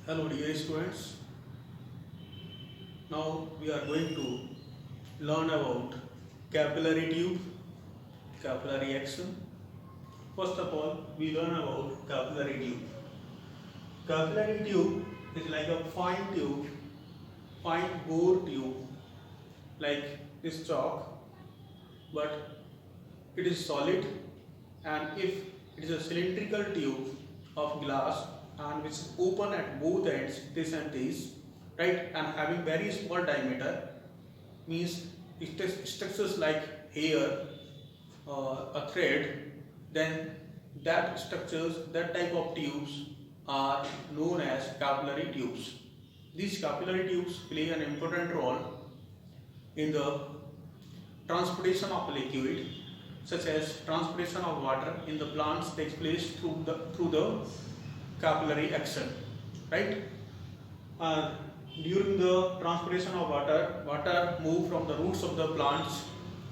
Hello dear students, now we are going to learn about capillary tube, capillary action. First of all, we learn about capillary tube. Capillary tube is like a fine bore tube, like this chalk, but it is solid, and if it is a cylindrical tube of glass and which is open at both ends, this and this, right, and having very small diameter, means structures like hair or a thread, then that type of tubes are known as capillary tubes. These capillary tubes play an important role in the transportation of liquid, such as transportation of water in the plants takes place through the capillary action, right? Uh, During the transportation of water move from the roots of the plants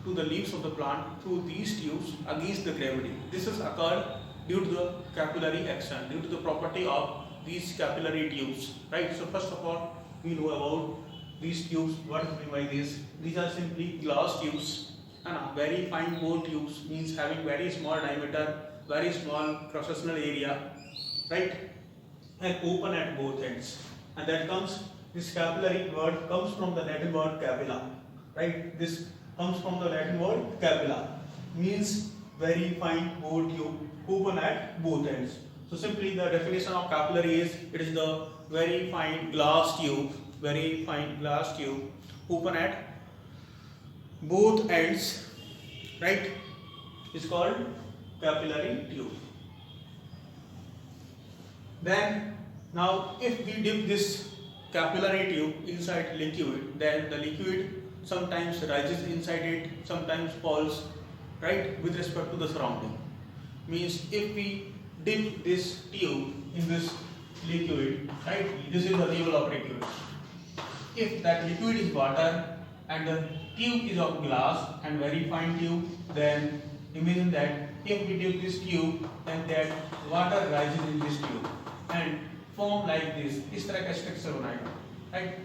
to the leaves of the plant through these tubes against the gravity. This has occurred due to the capillary action, due to the property of these capillary tubes, right? So first of all, we know about these tubes. What is meant by this? These are simply glass tubes, and very fine bore tubes means having very small diameter, very small cross-sectional area, right, and open at both ends. And that comes, this capillary word comes from the Latin word capilla, right? This comes from the Latin word capilla, means very fine bore tube, open at both ends. So simply the definition of capillary is, it is the very fine glass tube, open at both ends, right, is called capillary tube. Then now if we dip this capillary tube inside liquid, then the liquid sometimes rises inside it, sometimes falls, right, with respect to the surrounding. Means if we dip this tube in this liquid, right, this is the level of liquid. If that liquid is water and the tube is of glass and very fine tube, then imagine that if we dip this tube, then that water rises in this tube and form like this, इस तरह का structure बनाएगा, right?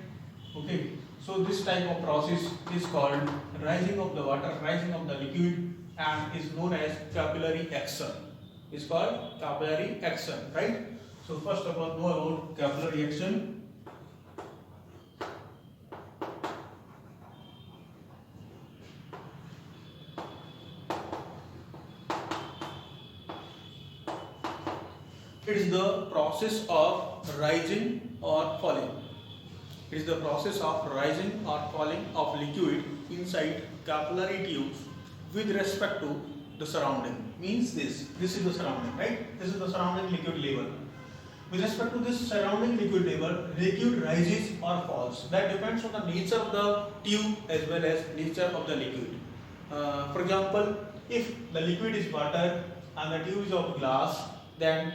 Okay. So this type of process is called rising of the water, rising of the liquid, and is known as capillary action. It's called capillary action, right? So first of all, know about capillary action. It is the process of rising or falling. It is the process of rising or falling of liquid inside capillary tubes with respect to the surrounding. Means this is the surrounding, right? This is the surrounding liquid level. With respect to this surrounding liquid level, liquid rises or falls. That depends on the nature of the tube as well as nature of the liquid. For example, if the liquid is water and the tube is of glass, then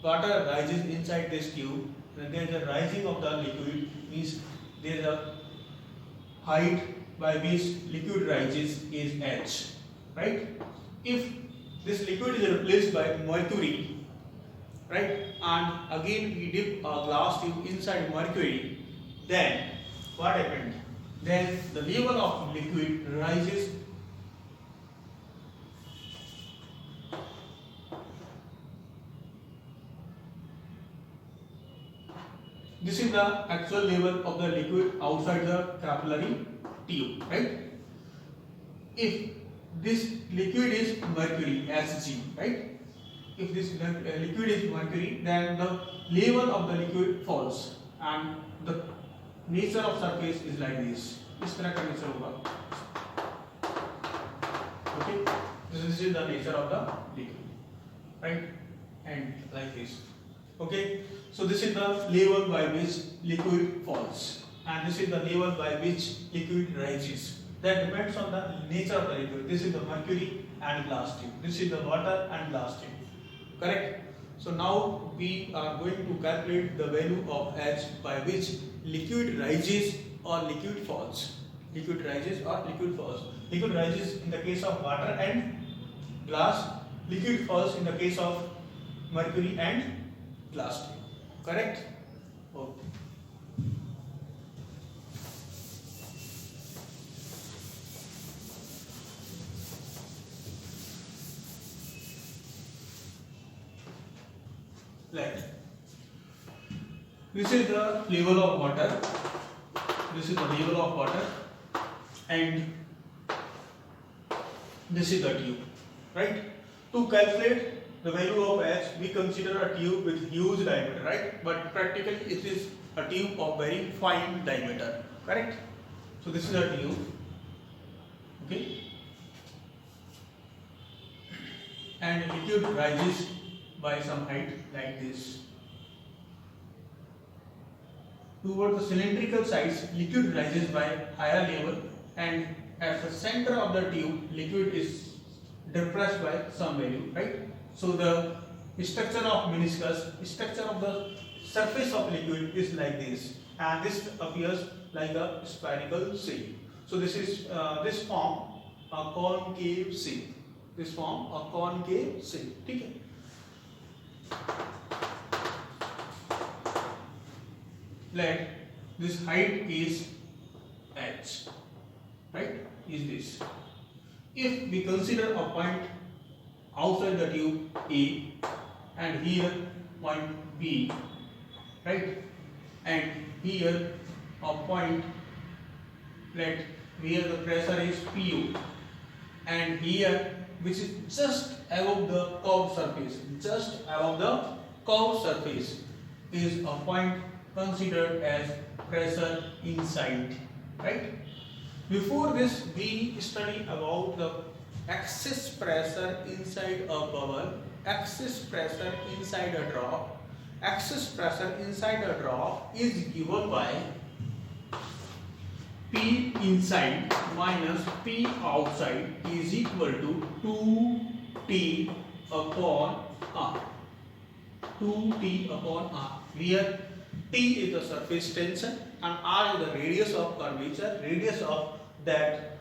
water rises inside this tube. Then there is a rising of the liquid, means there is a height by which liquid rises is h, right? If this liquid is replaced by mercury, right, and again we dip a glass tube inside mercury, then what happened? Then the level of liquid rises. This is the actual level of the liquid outside the capillary tube, right? If this liquid is mercury, Hg, right? If this liquid is mercury, then the level of the liquid falls and the nature of surface is like this. इस तरह का nature होगा. Okay, this is the nature of the liquid, right? And like this. Okay, so this is the level by which liquid falls, and this is the level by which liquid rises. That depends on the nature of the liquid. This is the mercury and glass tube. This is the water and glass tube. Correct? So now we are going to calculate the value of H by which liquid rises or liquid falls. Liquid rises or liquid falls. Liquid rises in the case of water and glass. Liquid falls in the case of mercury and glass tube. Correct? Okay. Let this is the level of water. This is the level of water, and this is the tube, right? To calculate the value of H, we consider a tube with huge diameter, right? But practically it is a tube of very fine diameter, correct? So this is a tube, okay? And liquid rises by some height like this. Toward the cylindrical sides, liquid rises by higher level, and at the center of the tube, liquid is depressed by some value, right? So the structure of meniscus, structure of the surface of liquid is like this, and this appears like a spherical shape. So this is this form a concave shape. This form a concave shape. Okay. Let this height is h, right? Is this. If we consider a point outside the tube A and here point B, right? And here a point, let where the pressure is PU, and here which is just above the curved surface, just above the curved surface is a point considered as pressure inside, right? Before this we study about the excess pressure inside a bubble, excess pressure inside a drop. Excess pressure inside a drop is given by P inside minus P outside is equal to 2T upon R. 2T upon R, where T is the surface tension and R is the radius of curvature, radius of that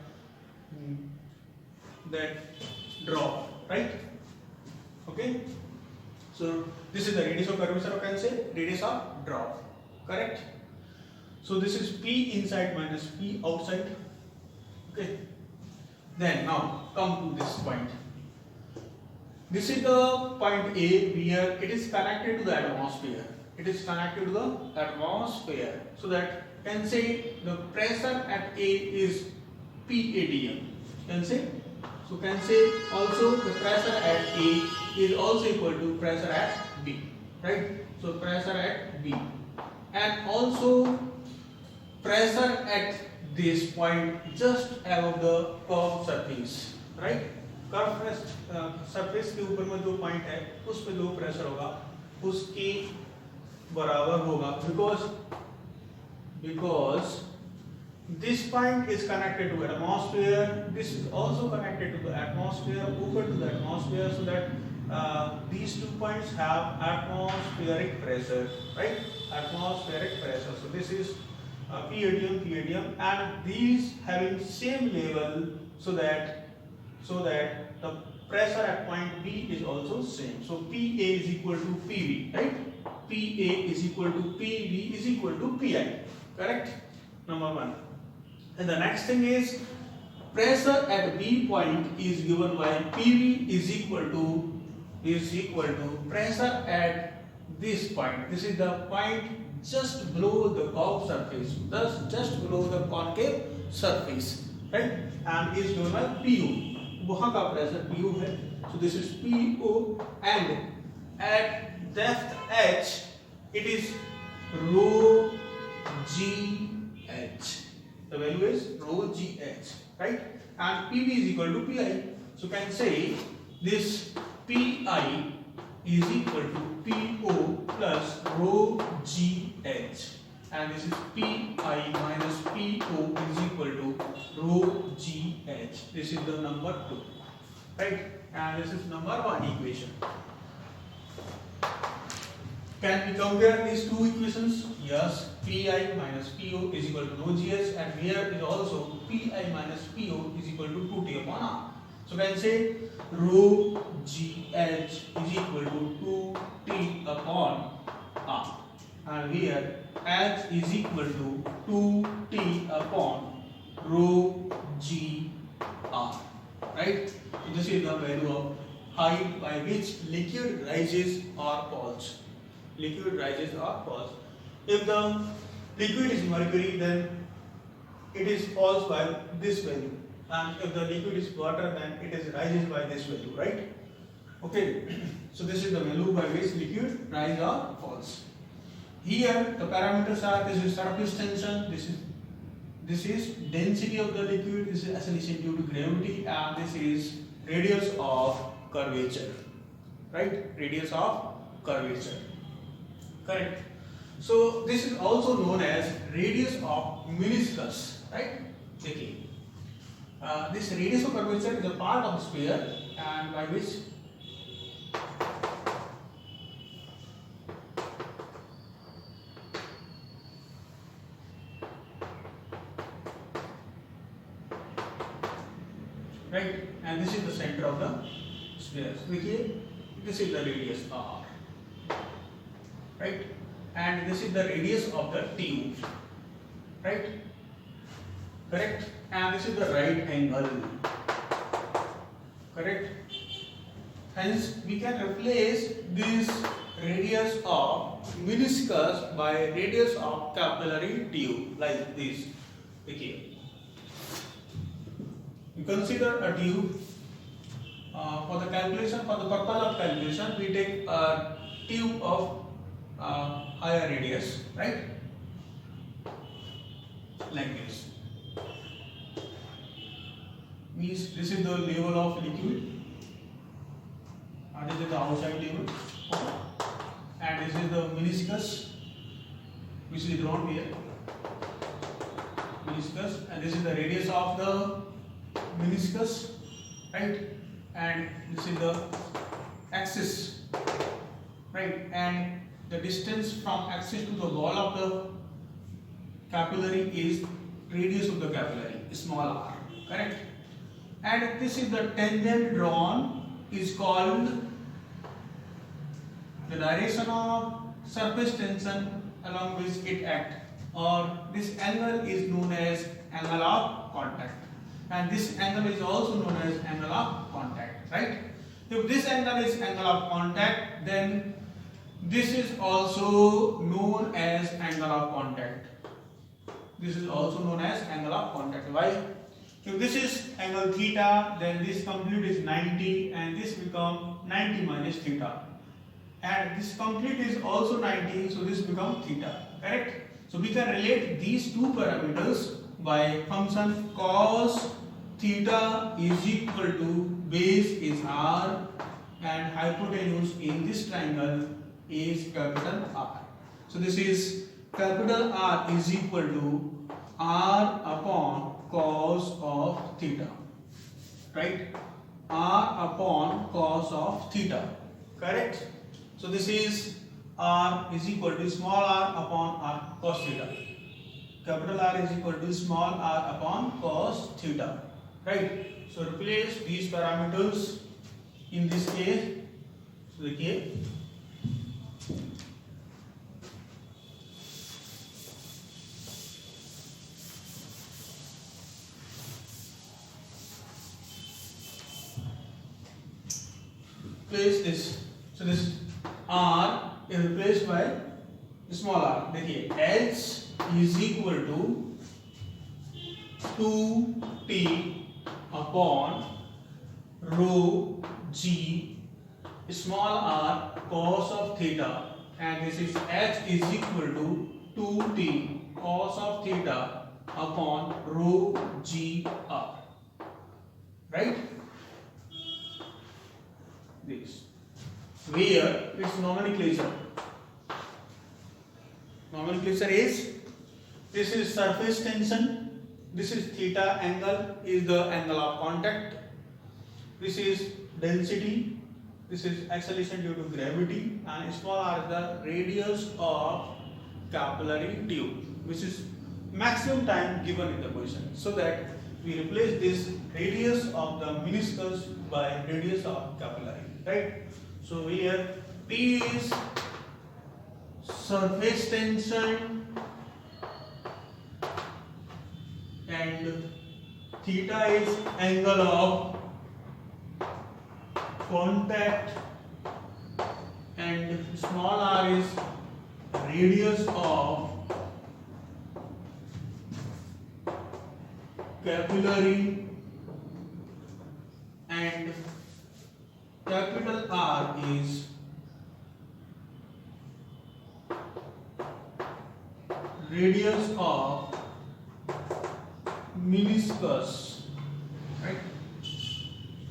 drop, right? Okay. So this is the radius of curvature, you can say radius of drop, correct? So this is P inside minus P outside. Okay. Then now come to this point. This is the point A where it is connected to the atmosphere. It is connected to the atmosphere. So that can say the pressure at A is PATM. Can say. So can say also the pressure at A is also equal to pressure at B. Right? So pressure at B. And also pressure at this point just above the curved surface, right? Curve surface के ऊपर में जो point है उस पे जो pressure होगा उसके बराबर होगा, because this point is connected to atmosphere, this is also connected to the atmosphere, open to the atmosphere, so that these 2 points have atmospheric pressure, right? Atmospheric pressure. So this is PATM, and these having same level, so that the pressure at point B is also same. So PA is equal to PV, right? PA is equal to PV is equal to PI, correct? Number 1. And the next thing is pressure at B point is given by PV is equal to pressure at this point. This is the point just below the curved surface, thus just below the concave surface, right? And is given by PU. वहाँ का pressure PU है. So this is PO, and at depth H it is rho GH. The value is rho GH, right? And PV is equal to PI. So can say this PI is equal to PO plus rho GH, and this is PI minus PO is equal to rho GH. This is the number 2, right? And this is number 1 equation. Can we compare these 2 equations? Yes. PI minus PO is equal to rho GH, and here is also PI minus PO is equal to 2T upon R. So can say rho GH is equal to 2T upon R, and here H is equal to 2T upon rho G R. Right? So this is the value of height by which liquid rises or falls. Liquid rises or falls. If the liquid is mercury, then it is falls by this value, and if the liquid is water, then it is rises by this value, right? Okay, so this is the value by which liquid rise or falls. Here the parameters are: this is surface tension, this is density of the liquid, this is acceleration due to gravity, and this is radius of curvature, right? Radius of curvature, correct? So this is also known as radius of meniscus, right? Okay. This radius of curvature is a part of the sphere, and by which right, and this is the center of the sphere. Okay, this is the radius R, right, and this is the radius of the tube, right, correct, and this is the right angle, correct. Hence we can replace this radius of meniscus by radius of capillary tube, like this. Okay, you consider a tube. For the calculation, for the purpose of calculation, we take a tube of higher radius, right, like this. Means this is the level of liquid, and this is the outside level, and this is the meniscus, which is drawn here, meniscus, and this is the radius of the meniscus, right, and this is the axis, right, and the distance from axis to the wall of the capillary is radius of the capillary, small r, correct, and this is the tangent drawn is called the direction of surface tension along which it acts, or this angle is known as angle of contact, and this angle is also known as angle of contact, right? If this angle is angle of contact, then this is also known as angle of contact. This is also known as angle of contact. Why? If this is angle theta, then this complete is 90, and this become 90 minus theta, and this complete is also 90, so this become theta, correct? So we can relate these two parameters by function cos theta is equal to base is r and hypotenuse in this triangle is capital R. So this is capital R is equal to r upon cos of theta, right? R upon cos of theta, correct? So this is r is equal to small r upon r cos theta. Capital R is equal to small r upon cos theta, right? So replace these parameters in this case. So the case place this. So this R is replaced by small r. देखिए H is equal to 2T upon rho G small r cos of theta, and this is H is equal to 2T cos of theta upon rho G R, right? This where its nomenclature is, this is surface tension, this is theta angle is the angle of contact, this is density, this is acceleration due to gravity, and small r is the radius of capillary tube, which is maximum time given in the question, so that we replace this radius of the meniscus by radius of capillary, right? So here P is surface tension, and theta is angle of contact, and small r is radius of capillary, and capital R is radius of meniscus, right?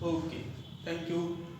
Okay, thank you.